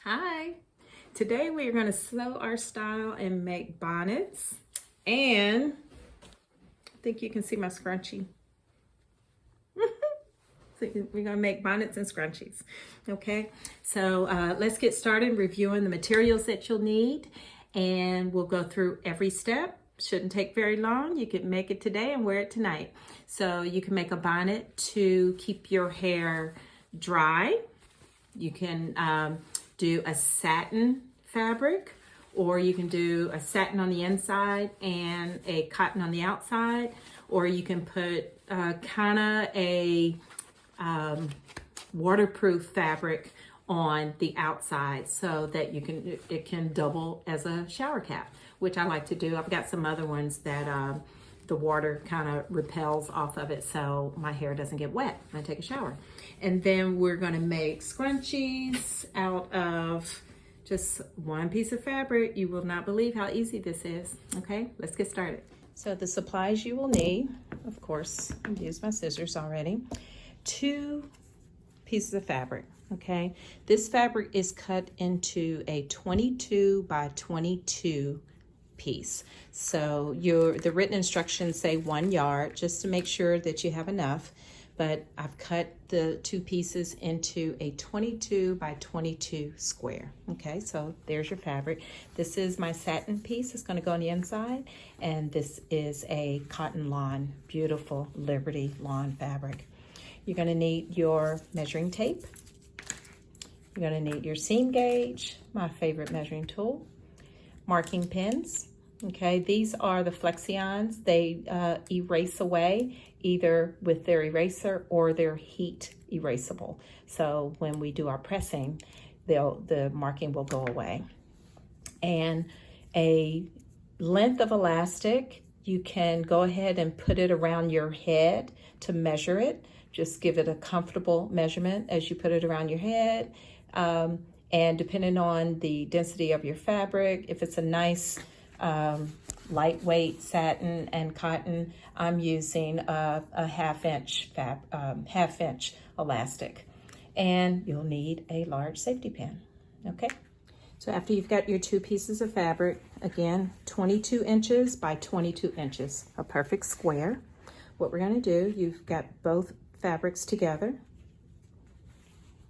Hi, today we are going to sew our style and make bonnets, and I think you can see my scrunchie. So we're going to make bonnets and scrunchies. Okay, so let's get started reviewing the materials that you'll need, and we'll go through every step. Shouldn't take very long. You can make it today and wear it tonight. So you can make a bonnet to keep your hair dry. You can do a satin fabric, or you can do a satin on the inside and a cotton on the outside, or you can put kind of a waterproof fabric on the outside so that it can double as a shower cap, which I like to do. I've got some other ones that the water kind of repels off of it so my hair doesn't get wet when I take a shower. And then we're going to make scrunchies out of just one piece of fabric. You will not believe how easy this is. Okay, let's get started. So the supplies you will need, of course, I've used my scissors already. 2 pieces of fabric. Okay, this fabric is cut into a 22 by 22 piece. So the written instructions say 1 yard, just to make sure that you have enough. But I've cut the 2 pieces into a 22 by 22 square. Okay, so there's your fabric. This is my satin piece. It's going to go on the inside, and this is a cotton lawn, beautiful Liberty lawn fabric. You're going to need your measuring tape. You're going to need your seam gauge, my favorite measuring tool, marking pens. Okay, these are the Flexions. They erase away either with their eraser or their heat erasable. So when we do our pressing, the marking will go away. And a length of elastic, you can go ahead and put it around your head to measure it. Just give it a comfortable measurement as you put it around your head. And depending on the density of your fabric, if it's a nice lightweight satin and cotton, I'm using a half-inch elastic. And you'll need a large safety pin. Okay, so after you've got your 2 pieces of fabric, again, 22 inches by 22 inches, a perfect square. What we're going to do, you've got both fabrics together.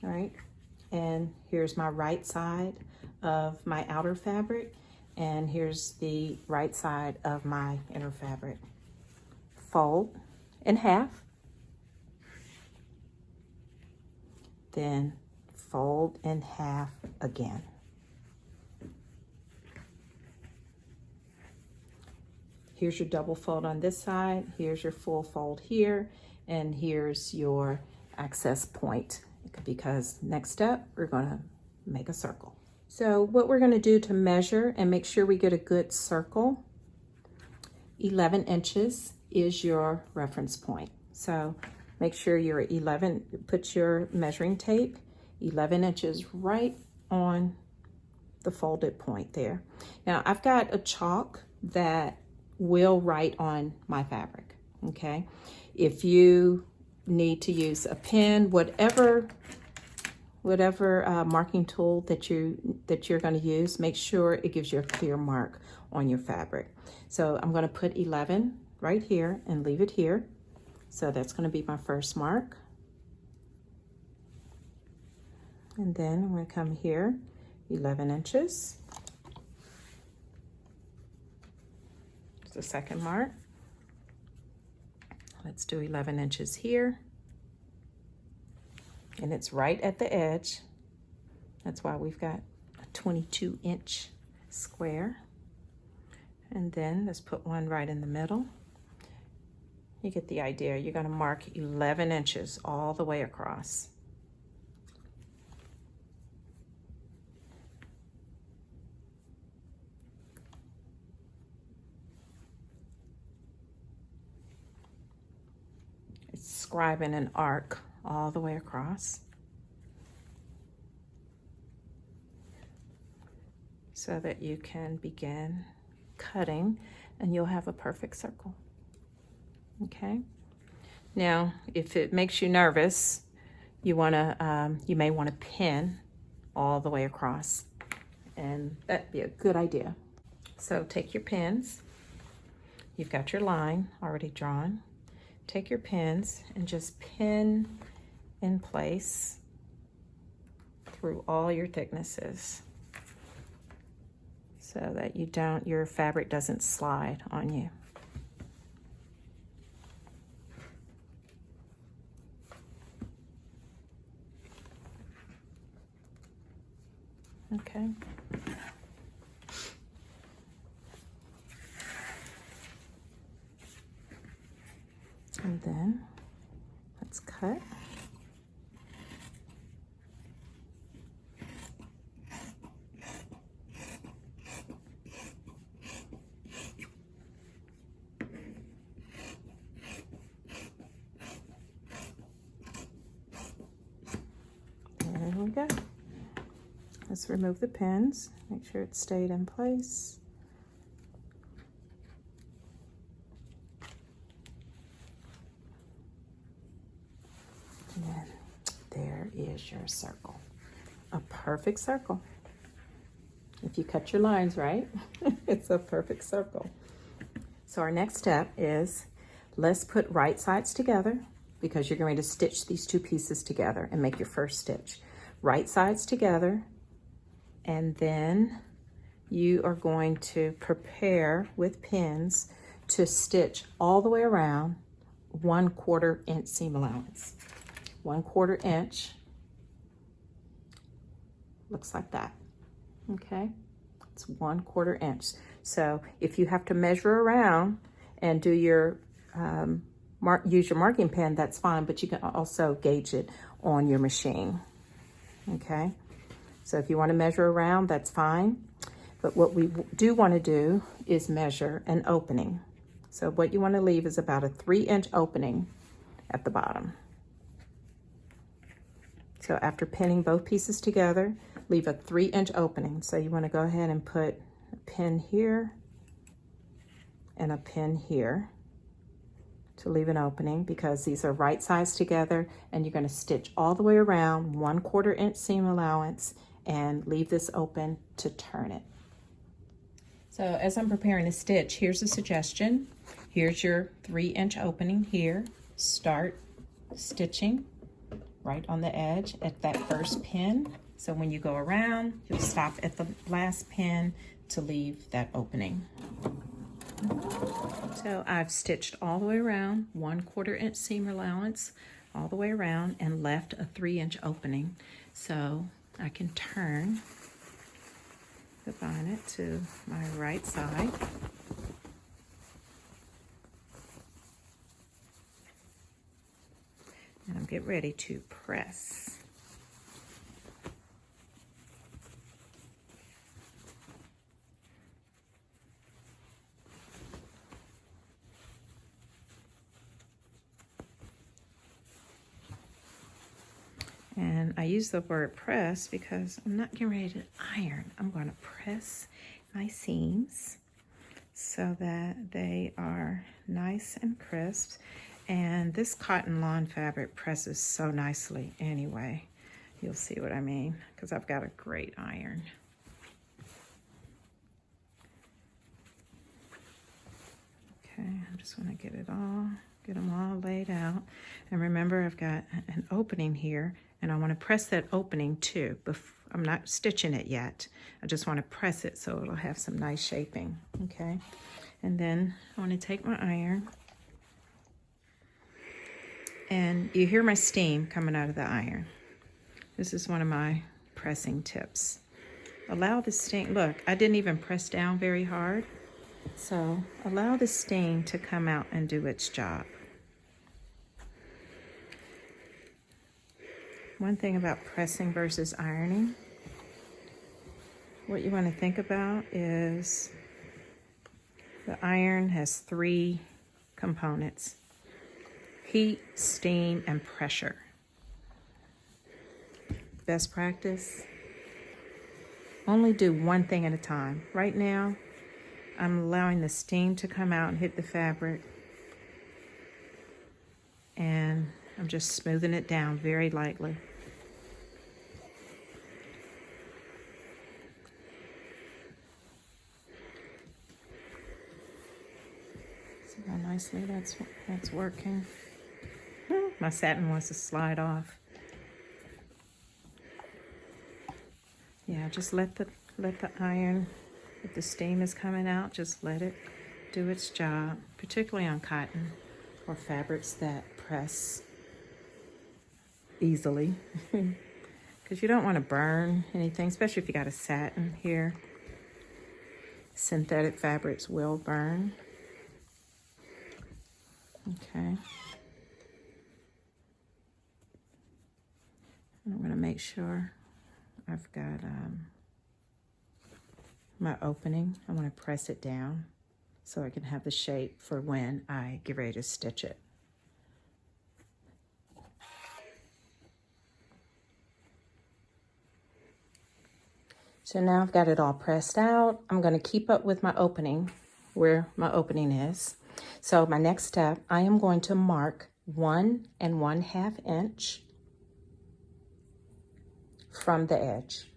All right, and here's my right side of my outer fabric, and here's the right side of my inner fabric. Fold in half, then fold in half again. Here's your double fold on this side, here's your full fold here, and here's your access point, because next up we're going to make a circle. So what we're going to do to measure and make sure we get a good circle, 11 inches is your reference point. So make sure you're 11, put your measuring tape 11 inches right on the folded point there. Now I've got a chalk that will write on my fabric. Okay, if you need to use a pen, whatever marking tool that you're going to use, make sure it gives you a clear mark on your fabric. So I'm going to put 11 right here and leave it here. So that's going to be my first mark. And then I'm going to come here, 11 inches. It's the second mark. Let's do 11 inches here. And it's right at the edge. That's why we've got a 22-inch square. And then let's put one right in the middle. You get the idea. You're going to mark 11 inches all the way across. It's scribing an arc all the way across, so that you can begin cutting and you'll have a perfect circle. Okay, Now, if it makes you nervous, you may want to pin all the way across, and that'd be a good idea. So take your pins. You've got your line already drawn. Take your pins and just pin in place through all your thicknesses so that your fabric doesn't slide on you. Okay. And then let's cut. There we go. Let's remove the pins, make sure it stayed in place. And then there is your circle. A perfect circle. If you cut your lines right, it's a perfect circle. So our next step is, let's put right sides together because you're going to stitch these two pieces together and make your first stitch. Right sides together. And then you are going to prepare with pins to stitch all the way around 1/4 inch seam allowance. 1/4 inch, looks like that, okay? It's 1/4 inch. So if you have to measure around and do your, use your marking pen, that's fine, but you can also gauge it on your machine, okay? So if you want to measure around, that's fine. But what we do want to do is measure an opening. So what you want to leave is about a 3-inch opening at the bottom. So after pinning both pieces together, leave a 3-inch opening. So you want to go ahead and put a pin here and a pin here to leave an opening, because these are right sides together, and you're going to stitch all the way around 1/4 inch seam allowance and leave this open to turn it. So as I'm preparing to stitch, here's a suggestion. Here's your 3-inch opening here. Start stitching right on the edge at that first pin. So when you go around, you'll stop at the last pin to leave that opening. So I've stitched all the way around, 1/4 inch seam allowance all the way around, and left a 3-inch opening. So I can turn the bonnet to my right side. And I'll get ready to press. And I use the word press because I'm not getting ready to iron. I'm going to press my seams so that they are nice and crisp. And this cotton lawn fabric presses so nicely anyway. You'll see what I mean, because I've got a great iron. Okay, I just want to get them all laid out. And remember, I've got an opening here, and I want to press that opening too. I'm not stitching it yet. I just want to press it so it'll have some nice shaping, okay? And then I want to take my iron, and you hear my steam coming out of the iron. This is one of my pressing tips. Allow the steam, look, I didn't even press down very hard. So allow the steam to come out and do its job. One thing about pressing versus ironing, what you want to think about is the iron has 3 components: heat, steam, and pressure. Best practice, only do one thing at a time. Right now, I'm allowing the steam to come out and hit the fabric, and I'm just smoothing it down very lightly. See how nicely that's working. My satin wants to slide off. Yeah, just let the iron, if the steam is coming out, just let it do its job, particularly on cotton or fabrics that press easily. Because you don't want to burn anything, especially if you got a satin here. Synthetic fabrics will burn. Okay. I'm going to make sure I've got my opening. I want to press it down so I can have the shape for when I get ready to stitch it. So now I've got it all pressed out. I'm going to keep up with my opening, where my opening is. So my next step, I am going to mark 1 1/2 inch from the edge.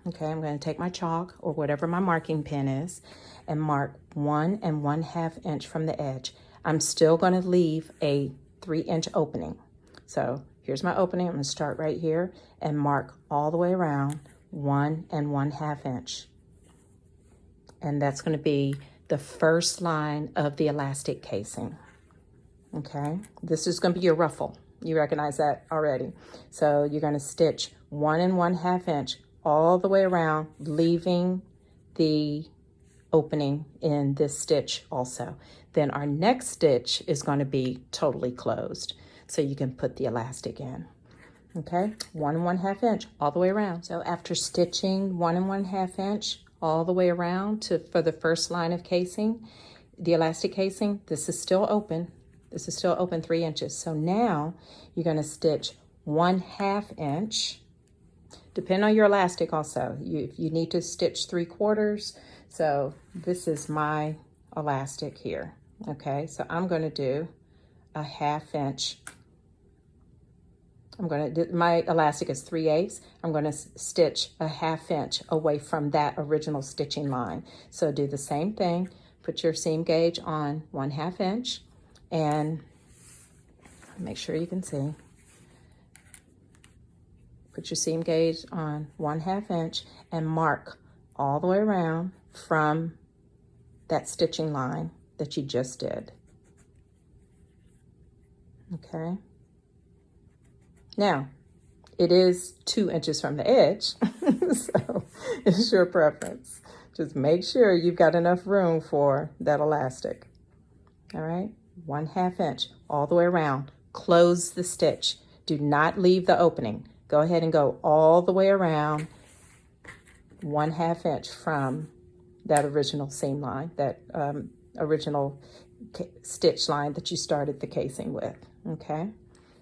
Okay, I'm going to take my chalk or whatever my marking pen is and mark 1 1/2 inch from the edge. I'm still going to leave a 3-inch opening. So here's my opening. I'm going to start right here and mark all the way around 1 1/2 inch. And that's going to be the first line of the elastic casing. Okay, this is going to be your ruffle. You recognize that already. So you're going to stitch 1 1/2 inch all the way around, leaving the opening in this stitch also. Then our next stitch is going to be totally closed, so you can put the elastic in. Okay, 1 1/2 inch all the way around. So after stitching 1 1/2 inch all the way around for the first line of casing, the elastic casing, this is still open. This is still open 3 inches. So now you're going to stitch 1/2 inch. Depending on your elastic also. If you need to stitch 3/4. So this is my elastic here. Okay, so I'm going to do a 1/2 inch. My elastic is 3/8. I'm going to stitch a 1/2 inch away from that original stitching line. So do the same thing. Put your seam gauge on 1/2 inch and make sure you can see. Put your seam gauge on 1/2 inch and mark all the way around from that stitching line that you just did. Okay. Now, it is 2 inches from the edge, so it's your preference. Just make sure you've got enough room for that elastic. All right, 1/2 inch all the way around. Close the stitch. Do not leave the opening. Go ahead and go all the way around 1/2 inch from that original seam line, that original stitch line that you started the casing with, okay?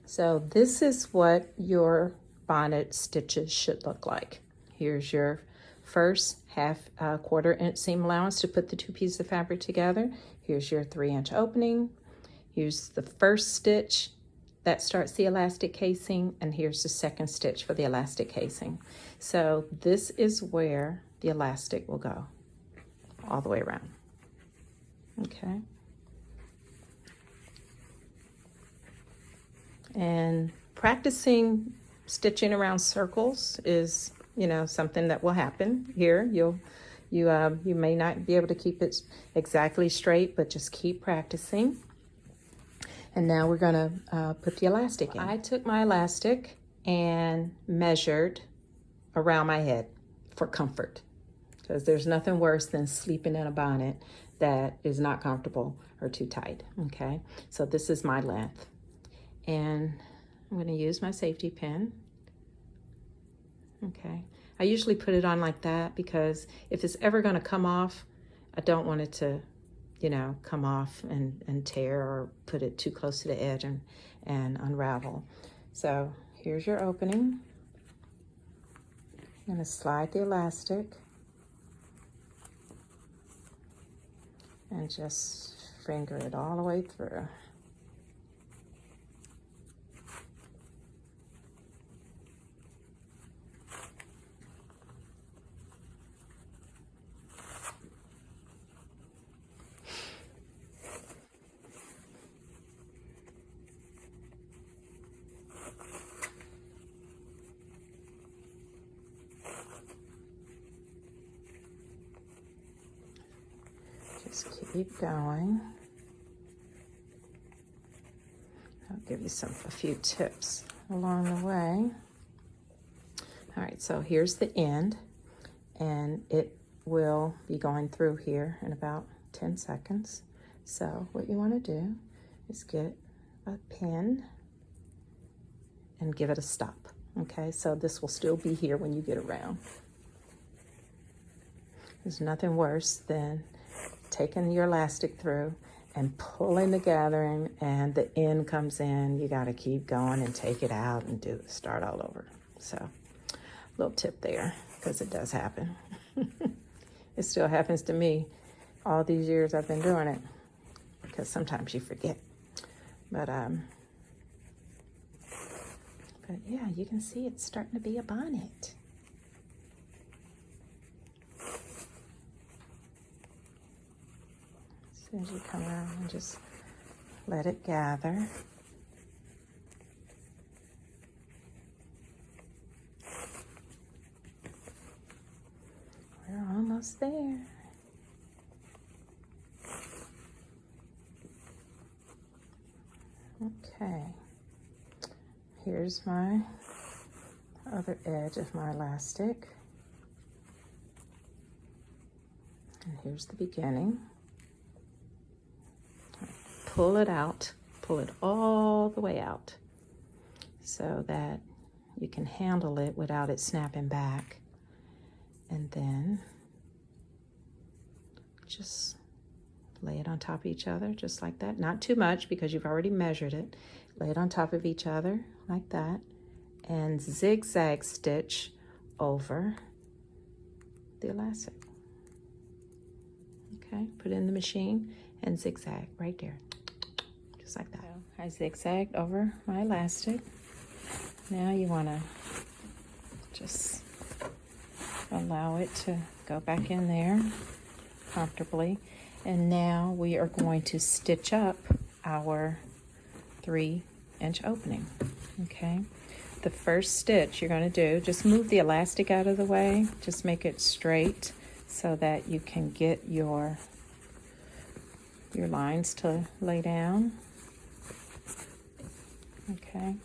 So this is what your bonnet stitches should look like. Here's your first 1/4 inch seam allowance to put the 2 pieces of fabric together. Here's your 3-inch opening. Here's the first stitch that starts the elastic casing, and here's the second stitch for the elastic casing. So this is where the elastic will go all the way around. Okay. And practicing stitching around circles is, something that will happen here. You may not be able to keep it exactly straight, but just keep practicing. And now we're gonna put the elastic in. I took my elastic and measured around my head for comfort, because there's nothing worse than sleeping in a bonnet that is not comfortable or too tight, okay? So this is my length. And I'm gonna use my safety pin, okay? I usually put it on like that because if it's ever gonna come off, I don't want it to come off and tear or put it too close to the edge and unravel. So here's your opening. I'm gonna slide the elastic and just finger it all the way through. Just keep going. I'll give you a few tips along the way. All right, so here's the end, and it will be going through here in about 10 seconds. So what you want to do is get a pin and give it a stop. Okay, so this will still be here when you get around. There's nothing worse than taking your elastic through and pulling the gathering, and the end comes in. You got to keep going and take it out and start all over. So little tip there, because it does happen. It still happens to me all these years I've been doing it, because sometimes you forget. But yeah, you can see it's starting to be a bonnet. As soon as you come around and just let it gather. We're almost there. Okay. Here's my other edge of my elastic. And here's the beginning. Pull it out, pull it all the way out so that you can handle it without it snapping back. And then just lay it on top of each other, just like that. Not too much because you've already measured it. Lay it on top of each other like that, and zigzag stitch over the elastic. Okay, put it in the machine and zigzag right there, just like that. So I zigzagged over my elastic. Now you want to just allow it to go back in there comfortably. And now we are going to stitch up our 3-inch opening. Okay, the first stitch you're going to do, just move the elastic out of the way, just make it straight so that you can get your lines to lay down. Okay,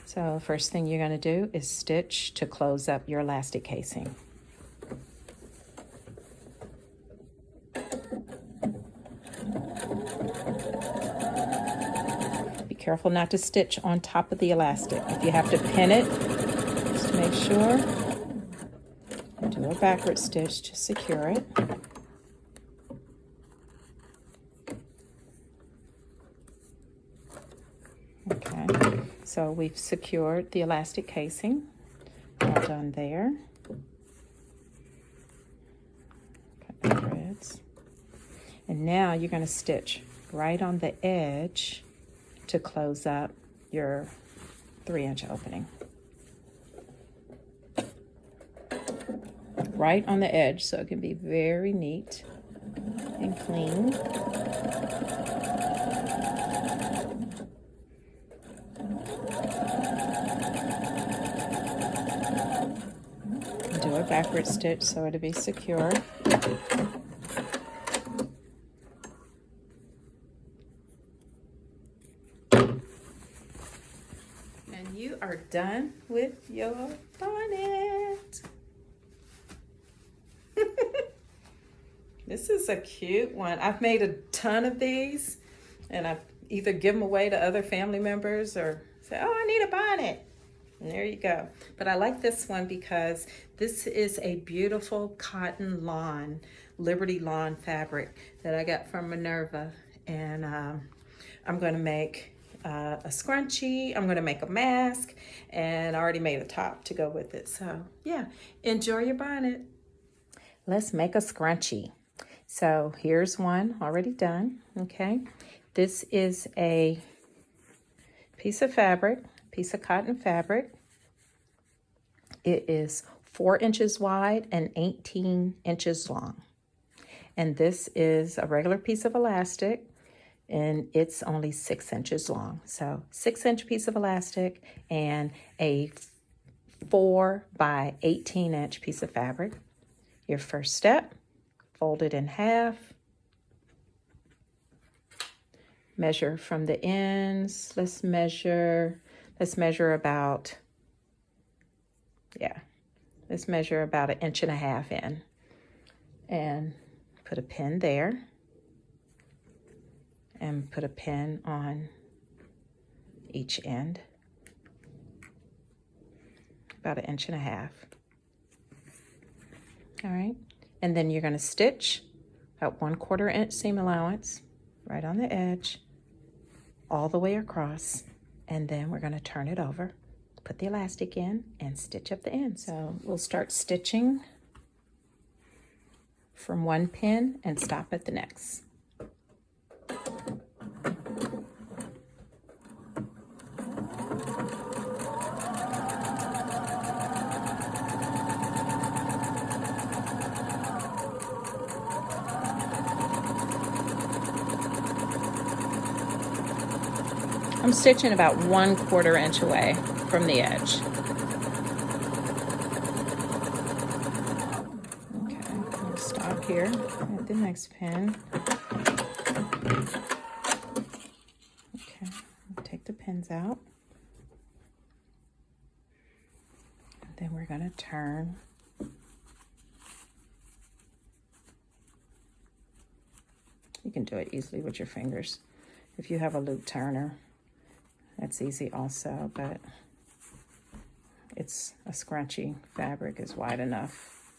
so first thing you're going to do is stitch to close up your elastic casing. Careful not to stitch on top of the elastic. If you have to pin it, just make sure. Do a backward stitch to secure it. Okay, so we've secured the elastic casing. All done there. Cut the threads. And now you're going to stitch right on the edge to close up your 3-inch opening. Right on the edge so it can be very neat and clean. Do a backward stitch so it'll be secure. You are done with your bonnet. This is a cute one. I've made a ton of these, and I've either give them away to other family members or say, oh, I need a bonnet. And there you go. But I like this one because this is a beautiful cotton lawn, Liberty lawn fabric that I got from Minerva. And I'm going to make a scrunchie, I'm going to make a mask, and I already made a top to go with it. So yeah, enjoy your bonnet. Let's make a scrunchie. So here's one already done. Okay, this is a piece of fabric, piece of cotton fabric. It is 4 inches wide and 18 inches long. And this is a regular piece of elastic, and it's only 6 inches long. So 6-inch piece of elastic and a 4 by 18-inch piece of fabric. Your first step, fold it in half, measure from the ends. Let's measure about, let's measure about 1.5 inches in, and put a pin there, and put a pin on each end, about 1.5 inches. All right, and then you're going to stitch at 1/4 inch seam allowance right on the edge, all the way across, and then we're going to turn it over, put the elastic in, and stitch up the ends. So we'll start stitching from one pin and stop at the next. I'm stitching about 1/4 inch away from the edge. Okay, I'll stop here at the next pin. Okay, take the pins out. And then we're going to turn. You can do it easily with your fingers. If you have a loop turner, that's easy also, but it's a scrunchie fabric is wide enough.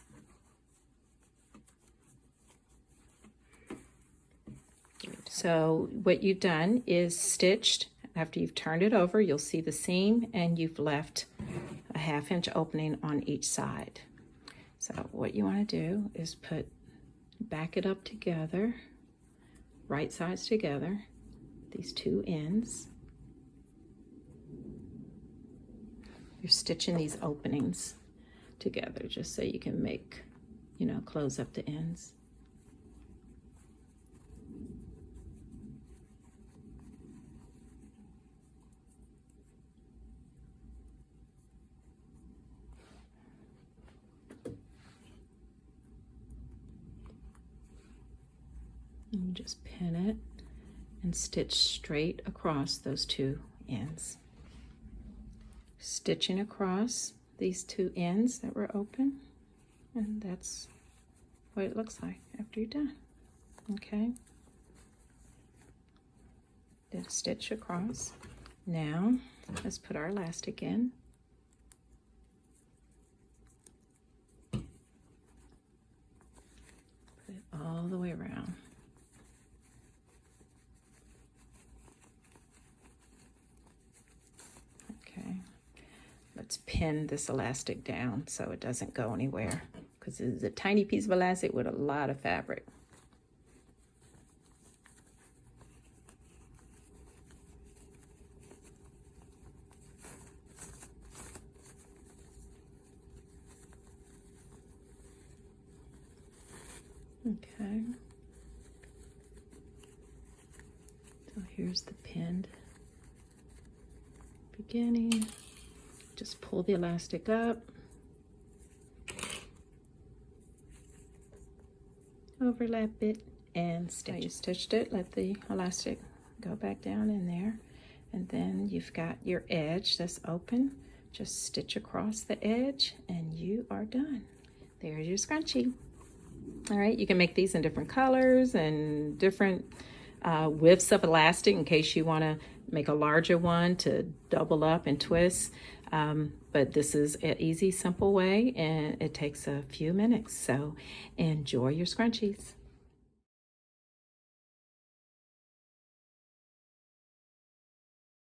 So what you've done is stitched. After you've turned it over, you'll see the seam, and you've left a 1/2 inch opening on each side. So what you want to do is back it up together, right sides together, these two ends. You're stitching these openings together just so you can make, close up the ends. And you just pin it and stitch straight across those two ends. Stitching across these two ends that were open, and that's what it looks like after you're done. Okay, did a stitch across. Now let's put our elastic in. Put it all the way around. Okay, let's pin this elastic down so it doesn't go anywhere, because it's a tiny piece of elastic with a lot of fabric. Okay, so here's the pinned beginning. Just pull the elastic up, overlap it, and stitch. So you stitched it, let the elastic go back down in there, and then you've got your edge that's open. Just stitch across the edge and you are done. There's your scrunchie. All right, you can make these in different colors and different widths of elastic in case you want to make a larger one to double up and twist. But this is an easy, simple way, and it takes a few minutes. So enjoy your scrunchies.